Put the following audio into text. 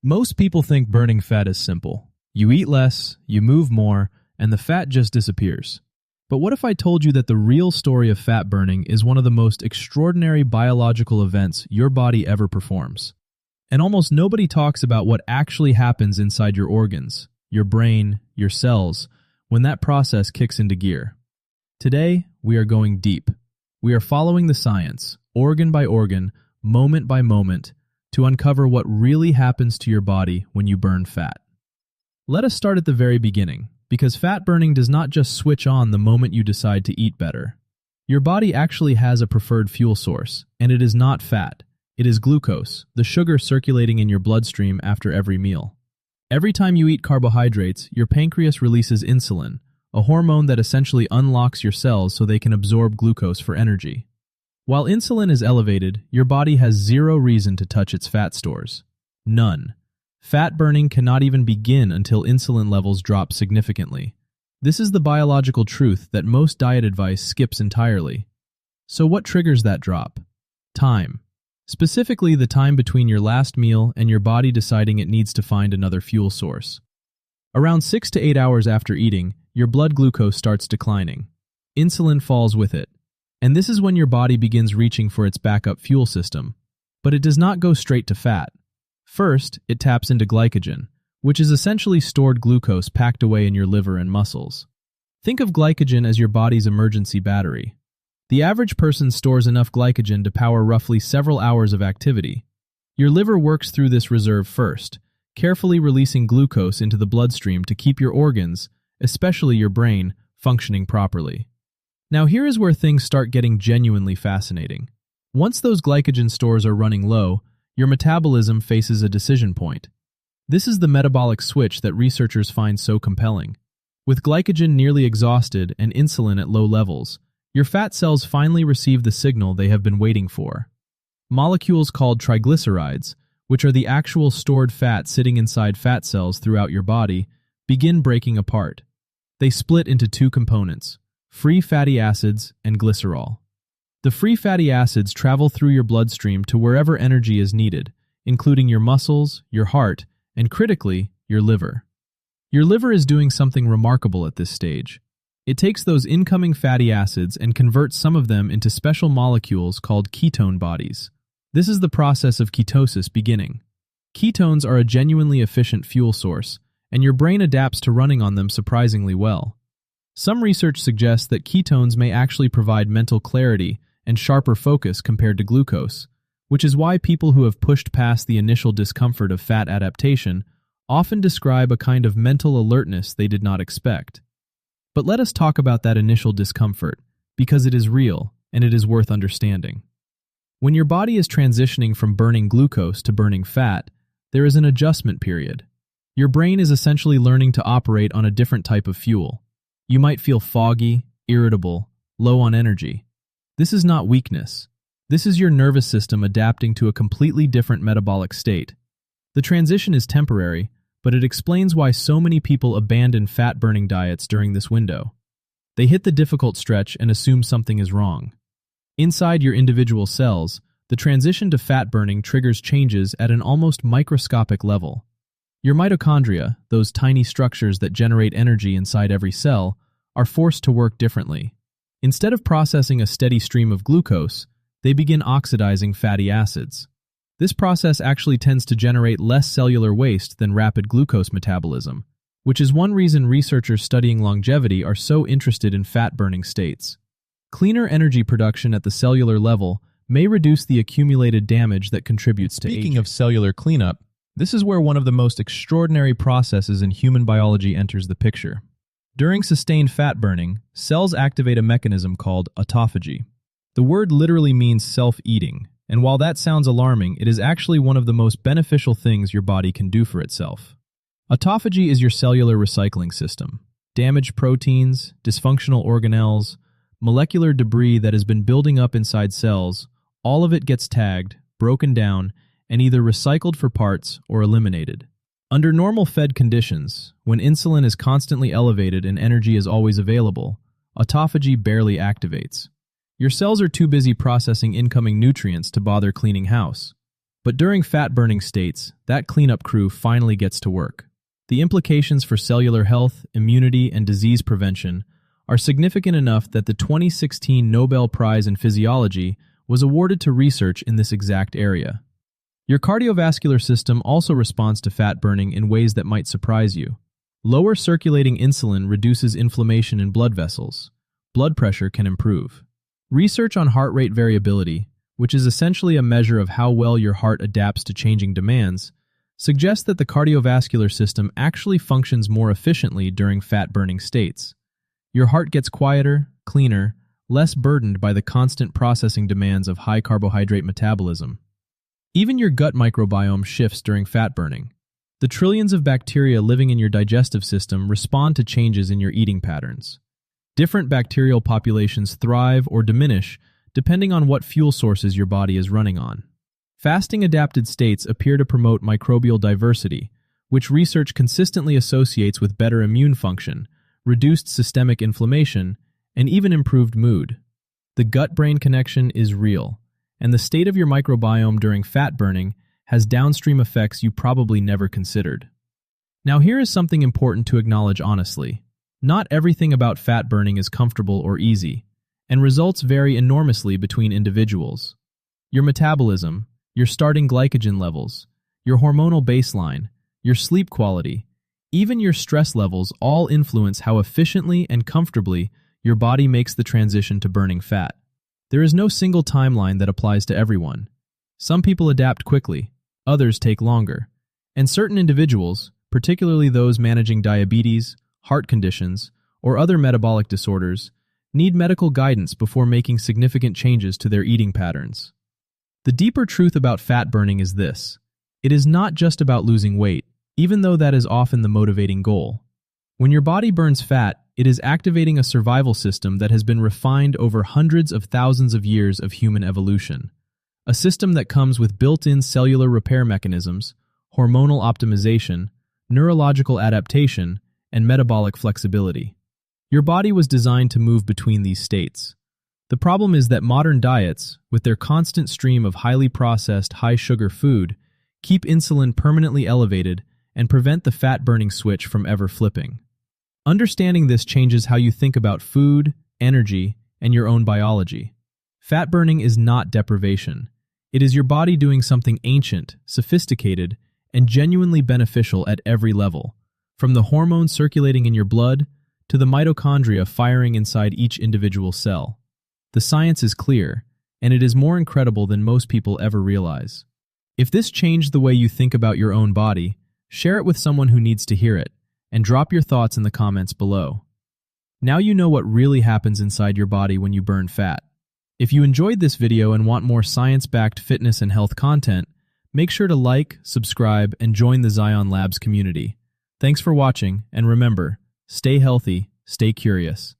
Most people think burning fat is simple. You eat less, you move more, and the fat just disappears. But what if I told you that the real story of fat burning is one of the most extraordinary biological events your body ever performs? And almost nobody talks about what actually happens inside your organs, your brain, your cells, when that process kicks into gear. Today, we are going deep. We are following the science, organ by organ, moment by moment, to uncover what really happens to your body when you burn fat. Let us start at the very beginning, because fat burning does not just switch on the moment you decide to eat better. Your body actually has a preferred fuel source, and it is not fat. It is glucose, the sugar circulating in your bloodstream after every meal. Every time you eat carbohydrates, your pancreas releases insulin, a hormone that essentially unlocks your cells so they can absorb glucose for energy. While insulin is elevated, your body has zero reason to touch its fat stores. None. Fat burning cannot even begin until insulin levels drop significantly. This is the biological truth that most diet advice skips entirely. So what triggers that drop? Time. Specifically, the time between your last meal and your body deciding it needs to find another fuel source. Around 6 to 8 hours after eating, your blood glucose starts declining. Insulin falls with it. And this is when your body begins reaching for its backup fuel system. But it does not go straight to fat. First, it taps into glycogen, which is essentially stored glucose packed away in your liver and muscles. Think of glycogen as your body's emergency battery. The average person stores enough glycogen to power roughly several hours of activity. Your liver works through this reserve first, carefully releasing glucose into the bloodstream to keep your organs, especially your brain, functioning properly. Now here is where things start getting genuinely fascinating. Once those glycogen stores are running low, your metabolism faces a decision point. This is the metabolic switch that researchers find so compelling. With glycogen nearly exhausted and insulin at low levels, your fat cells finally receive the signal they have been waiting for. Molecules called triglycerides, which are the actual stored fat sitting inside fat cells throughout your body, begin breaking apart. They split into two components: free fatty acids and glycerol. The free fatty acids travel through your bloodstream to wherever energy is needed, including your muscles, your heart, and critically, your liver. Your liver is doing something remarkable at this stage. It takes those incoming fatty acids and converts some of them into special molecules called ketone bodies. This is the process of ketosis beginning. Ketones are a genuinely efficient fuel source, and your brain adapts to running on them surprisingly well. Some research suggests that ketones may actually provide mental clarity and sharper focus compared to glucose, which is why people who have pushed past the initial discomfort of fat adaptation often describe a kind of mental alertness they did not expect. But let us talk about that initial discomfort, because it is real and it is worth understanding. When your body is transitioning from burning glucose to burning fat, there is an adjustment period. Your brain is essentially learning to operate on a different type of fuel. You might feel foggy, irritable, low on energy. This is not weakness. This is your nervous system adapting to a completely different metabolic state. The transition is temporary, but it explains why so many people abandon fat-burning diets during this window. They hit the difficult stretch and assume something is wrong. Inside your individual cells, the transition to fat burning triggers changes at an almost microscopic level. Your mitochondria, those tiny structures that generate energy inside every cell, are forced to work differently. Instead of processing a steady stream of glucose, they begin oxidizing fatty acids. This process actually tends to generate less cellular waste than rapid glucose metabolism, which is one reason researchers studying longevity are so interested in fat-burning states. Cleaner energy production at the cellular level may reduce the accumulated damage that contributes to aging. Speaking of cellular cleanup, this is where one of the most extraordinary processes in human biology enters the picture. During sustained fat burning, cells activate a mechanism called autophagy. The word literally means self-eating, and while that sounds alarming, it is actually one of the most beneficial things your body can do for itself. Autophagy is your cellular recycling system. Damaged proteins, dysfunctional organelles, molecular debris that has been building up inside cells, all of it gets tagged, broken down, and either recycled for parts or eliminated. Under normal fed conditions, when insulin is constantly elevated and energy is always available, autophagy barely activates. Your cells are too busy processing incoming nutrients to bother cleaning house. But during fat-burning states, that cleanup crew finally gets to work. The implications for cellular health, immunity, and disease prevention are significant enough that the 2016 Nobel Prize in Physiology was awarded to research in this exact area. Your cardiovascular system also responds to fat burning in ways that might surprise you. Lower circulating insulin reduces inflammation in blood vessels. Blood pressure can improve. Research on heart rate variability, which is essentially a measure of how well your heart adapts to changing demands, suggests that the cardiovascular system actually functions more efficiently during fat-burning states. Your heart gets quieter, cleaner, less burdened by the constant processing demands of high-carbohydrate metabolism. Even your gut microbiome shifts during fat burning. The trillions of bacteria living in your digestive system respond to changes in your eating patterns. Different bacterial populations thrive or diminish depending on what fuel sources your body is running on. Fasting-adapted states appear to promote microbial diversity, which research consistently associates with better immune function, reduced systemic inflammation, and even improved mood. The gut-brain connection is real, and the state of your microbiome during fat burning has downstream effects you probably never considered. Now here is something important to acknowledge honestly. Not everything about fat burning is comfortable or easy, and results vary enormously between individuals. Your metabolism, your starting glycogen levels, your hormonal baseline, your sleep quality, even your stress levels all influence how efficiently and comfortably your body makes the transition to burning fat. There is no single timeline that applies to everyone. Some people adapt quickly, others take longer, and certain individuals, particularly those managing diabetes, heart conditions, or other metabolic disorders, need medical guidance before making significant changes to their eating patterns. The deeper truth about fat burning is this: it is not just about losing weight, even though that is often the motivating goal. When your body burns fat, it is activating a survival system that has been refined over hundreds of thousands of years of human evolution. A system that comes with built-in cellular repair mechanisms, hormonal optimization, neurological adaptation, and metabolic flexibility. Your body was designed to move between these states. The problem is that modern diets, with their constant stream of highly processed, high-sugar food, keep insulin permanently elevated and prevent the fat-burning switch from ever flipping. Understanding this changes how you think about food, energy, and your own biology. Fat burning is not deprivation. It is your body doing something ancient, sophisticated, and genuinely beneficial at every level, from the hormones circulating in your blood to the mitochondria firing inside each individual cell. The science is clear, and it is more incredible than most people ever realize. If this changed the way you think about your own body, share it with someone who needs to hear it, and drop your thoughts in the comments below. Now you know what really happens inside your body when you burn fat. If you enjoyed this video and want more science-backed fitness and health content, make sure to like, subscribe, and join the Zion Labs community. Thanks for watching, and remember, stay healthy, stay curious.